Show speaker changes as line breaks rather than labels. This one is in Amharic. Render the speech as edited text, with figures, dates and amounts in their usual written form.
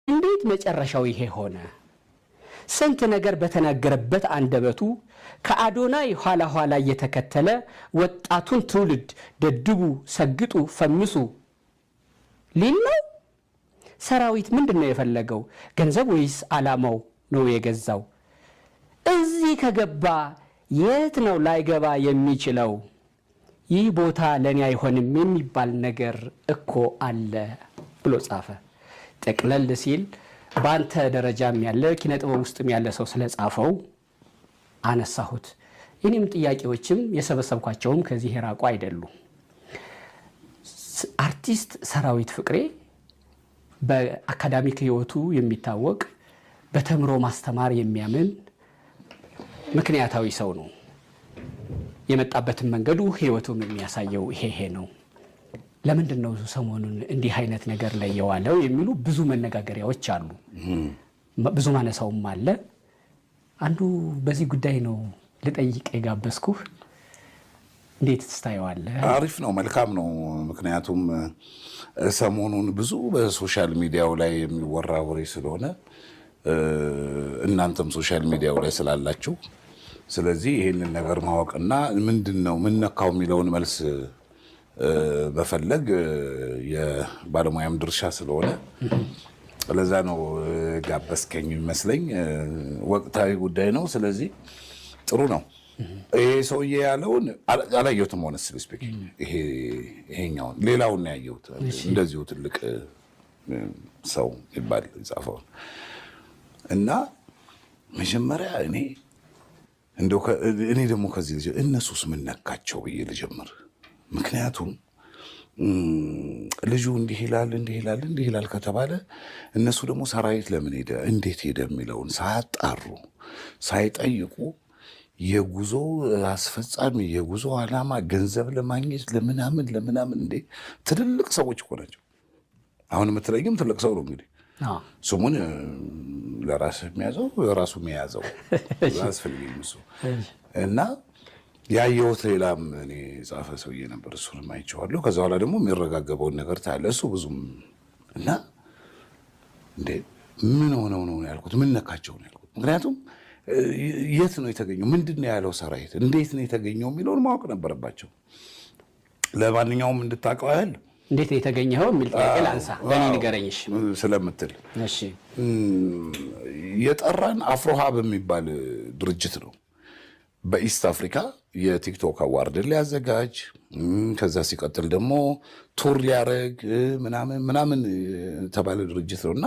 እንዴት መጨረሻው ይሄ ሆነ? ስንት ነገር በተናገረበት አንደበቱ ከአዶናይ ኋላ ኋላ እየተከተለ ወጣቱን ትውልድ ደድቡ፣ ሰግጡ፣ ፈምሱ ሊል ነው። ሰራዊት ምንድነው የፈለገው? ገንዘብ ወይስ ዓላማው ነው የገዛው? እዚህ ከገባ የት ነው ላይገባ የሚችለው? ይህ ቦታ ለኔ አይሆንም የሚባል ነገር እኮ አለ ብሎ ጻፈ። ጠቅለል ሲል ባንተ ደረጃም ያለ ኪነ ጥበብ ውስጥም ያለ ሰው ስለጻፈው አነሳሁት። እኔም ጥያቄዎችም የሰበሰብኳቸውም ከዚህ የራቁ አይደሉም። አርቲስት ሰራዊት ፍቅሬ በአካዳሚክ ህይወቱ የሚታወቅ በተምሮ ማስተማር የሚያምን ምክንያታዊ ሰው ነው። የመጣበትን መንገዱ ህይወቱም የሚያሳየው ይሄ ነው። ለምንድን ነው ሰሞኑን እንዲህ አይነት ነገር ላይ የዋለው የሚሉ ብዙ መነጋገሪያዎች አሉ። ብዙ ማነሳውም አለ። አንዱ በዚህ ጉዳይ ነው ልጠይቅ የጋበዝኩህ። እንዴት ትስታየዋለህ?
አሪፍ ነው፣ መልካም ነው። ምክንያቱም ሰሞኑን ብዙ በሶሻል ሚዲያው ላይ የሚወራ ወሬ ስለሆነ እናንተም ሶሻል ሚዲያው ላይ ስላላችሁ፣ ስለዚህ ይህንን ነገር ማወቅና ምንድን ነው ምን ነካው የሚለውን መልስ በፈለግ የባለሙያም ድርሻ ስለሆነ ለዛ ነው ጋበዝከኝ ይመስለኝ። ወቅታዊ ጉዳይ ነው። ስለዚህ ጥሩ ነው። ይሄ ሰውዬ ያለውን አላየሁትም። ሆነስትሊ ስፒኪንግ ይሄኛውን ሌላውን ነው ያየሁት። እንደዚሁ ትልቅ ሰው ይባል የጻፈውን እና መጀመሪያ እኔ ደግሞ ከዚህ ልጅ እነሱስ ምን ነካቸው ብዬ ልጀምር። ምክንያቱም ልጁ እንዲህ ይላል ከተባለ እነሱ ደግሞ ሰራዊት ለምን ሄደ እንዴት ሄደ የሚለውን ሳያጣሩ ሳይጠይቁ የጉዞ አስፈጻሚ የጉዞ ዓላማ ገንዘብ ለማግኘት ለምናምን እንዴ ትልልቅ ሰዎች እኮ ናቸው። አሁን የምትለይም ትልቅ ሰው ነው እንግዲህ ስሙን ለራስ የሚያዘው ራሱ የሚያዘው አስፈልግም እሱ እና ያየሁት ሌላም እኔ ጻፈ ሰውዬ ነበር። እሱንም አይቼዋለሁ። ከዛ በኋላ ደግሞ የሚረጋገበውን ነገር ታያለ። እሱ ብዙም እና እንዴ ምን ሆነው ነው ያልኩት፣ ምን ነካቸው ነው ያልኩት። ምክንያቱም የት ነው የተገኘው፣ ምንድን ነው ያለው ሰራዊት፣ እንዴት ነው የተገኘው የሚለውን ማወቅ ነበረባቸው። ለማንኛውም እንድታውቀው ያህል
እንዴት ነው የተገኘው የሚል ጥያቄ ላንሳ። ለኔ ንገረኝሽ
ስለምትል
እሺ።
የጠራን አፍሮሃብ የሚባል ድርጅት ነው በኢስት አፍሪካ የቲክቶክ አዋርድን ሊያዘጋጅ፣ ከዛ ሲቀጥል ደግሞ ቱር ሊያረግ ምናምን ተባለ ድርጅት ነው እና